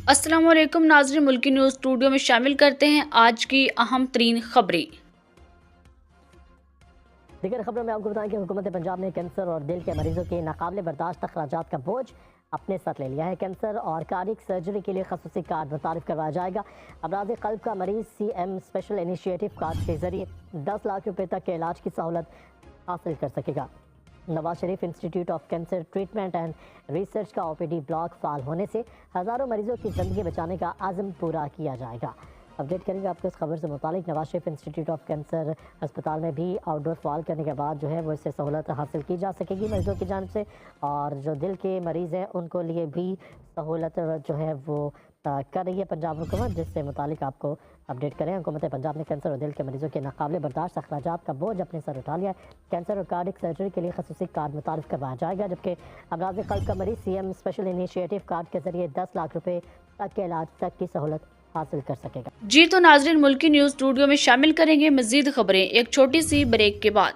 अस्सलाम वालेकुम नाज़रीन, मुल्की न्यूज़ स्टूडियो में शामिल करते हैं आज की अहम तरीन खबरें। दीगर खबरों में आपको बताएं कि हुकूमत पंजाब ने कैंसर और दिल के मरीजों के नाकाबिले बर्दाश्त अखराजात का बोझ अपने साथ ले लिया है। कैंसर और कार्डियक सर्जरी के लिए खसूसी कार्ड मुतारिफ करवाया जाएगा। अमराज कल्ब का मरीज CM स्पेशल इनिशिएटिव कार्ड के जरिए 10 लाख रुपए तक के इलाज की सहूलत हासिल कर सकेगा। Nawaz Sharif institute of cancer treatment and research का OPD ब्लॉक फाल होने से हज़ारों मरीजों की ज़िंदगी बचाने का आज़म पूरा किया जाएगा। अपडेट करेंगे आपको इस खबर से मुतालिक। Nawaz Sharif institute of cancer अस्पताल में भी आउटडोर फाल करने के बाद जो है वो इससे सहूलत हासिल की जा सकेगी मरीजों की जानिब से, और जो दिल के मरीज़ हैं उनको लिए भी सहूलत जो है वो कर रही है पंजाब हुकूमत, जिससे मुतालिक आपको अपडेट करें। हुकूमत पंजाब ने कैंसर और दिल के मरीजों के नाकाबिले बर्दाश्त अखराजात का बोझ अपने सर उठा लिया है। कैंसर और कार्डियक सर्जरी के लिए खसूसी कार्ड मुतारिफ करवाया जाएगा, जबकि अमराज कल्ब का मरीज CM स्पेशल इनिशिएटिव कार्ड के जरिए 10 लाख रुपए तक के इलाज तक की सहूलत हासिल कर सकेगा। जी तो नाज़रीन, मुल्की न्यूज़ स्टूडियो में शामिल करेंगे मज़ीद खबरें एक छोटी सी ब्रेक के बाद।